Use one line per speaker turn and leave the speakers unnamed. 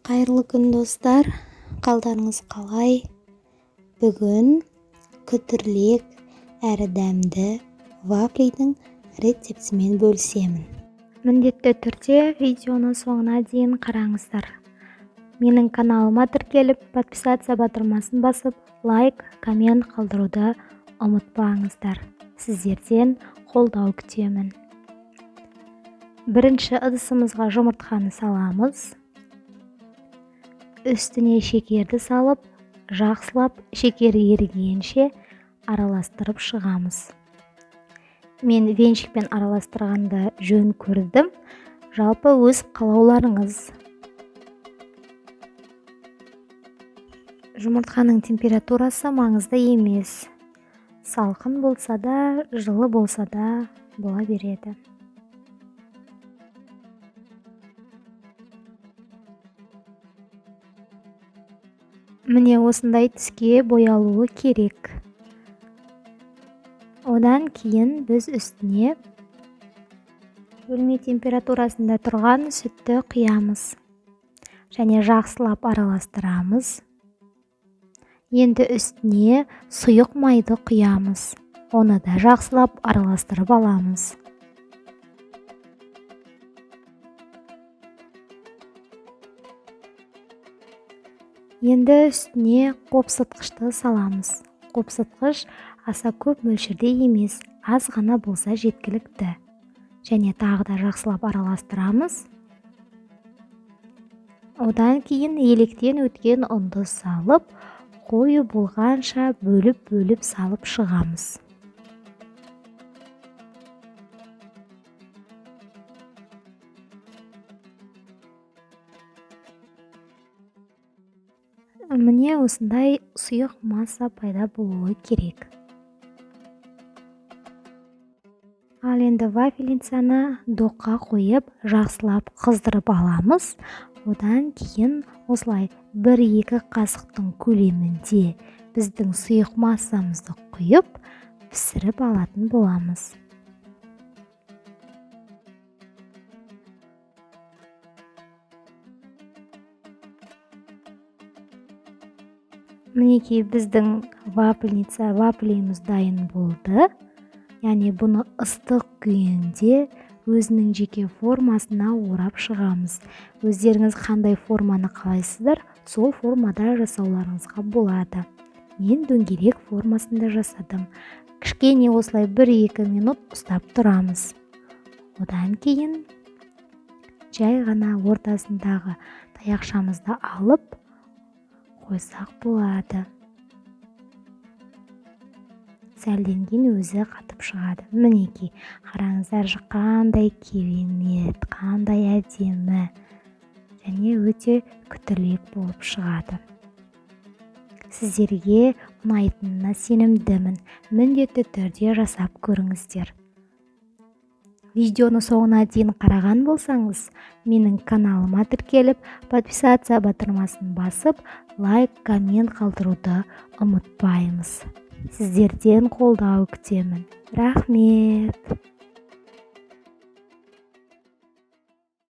Қайырлы күн достар, қалдарыңыз қалай? Бүгін күтірлік әрі дәмді вафлидің рецептімен бөлісемін. Міндетті түрде видеоны соңына дейін қараңыздар. Менің каналыма тіркеліп, подписация батырмасын басып, лайк, коммент қалдыруды ұмытпаңыздар. Сіздерден қолдау күтемін. Бірінші ыдысымызға жұмыртқаны саламыз. Үстіне шекерді салып, жақсылап шекері ерігенше араластырып шығамыз. Мен венчикпен араластырғанды жөн көрдім. Жалпы өз қалауларыңыз. Жұмыртқаның температурасы маңызды емес. Салқын болса да, жылы болса да бола береді. Міне осындай түске боялуы керек. Одан кейін біз үстіне бөлме температурасында тұрған сүтті құямыз. Және жақсылап араластырамыз. Енді үстіне сұйық майды құямыз. Оны да жақсылап араластырып аламыз. Енді үстіне қопсытқышты саламыз. Қопсытқыш аса көп мөлшерде емес, аз ғана болса жеткілікті. Және тағы да жақсылап араластырамыз. Одан кейін електен өткен ұнды салып, қою болғанша бөліп салып шығамыз. Міне осындай сұйық масса пайда болуы керек. Ал енді вафельницаны доққа қойып, жақсылап қыздырып аламыз. Одан кейін осылай 1-2 қасықтың көлемінде біздің сұйық массамызды құйып, пісіріп алатын боламыз. Мінекей біздің вафлиміз дайын болды. Яғни бұны ыстық күйінде өзінің жеке формасына орап шығамыз. Өздеріңіз қандай форманы қалайсыздар, сол формада жасауларыңызға болады. Мен дөңгелек формасында жасадым. Кішкене осылай 1-2 минут ұстап тұрамыз. Одан кейін жай ғана ортасындағы таяқшамызды алып қойсақ болады. Сәлден кейін өзі қатып шығады. Мінекей, қараңыздар, қандай керемет, қандай әдемі және өте күтірлік болып шығады. Сіздерге ұнайтынына сенімдімін. Міндетті түрде жасап көріңіздер. Видеоны соңына дейін қараған болсаңыз, менің каналыма тіркеліп, подписация батырмасын басып, лайк, коммент қалдыруды ұмытпаймыз. Сіздерден қолдау күтемін. Рахмет.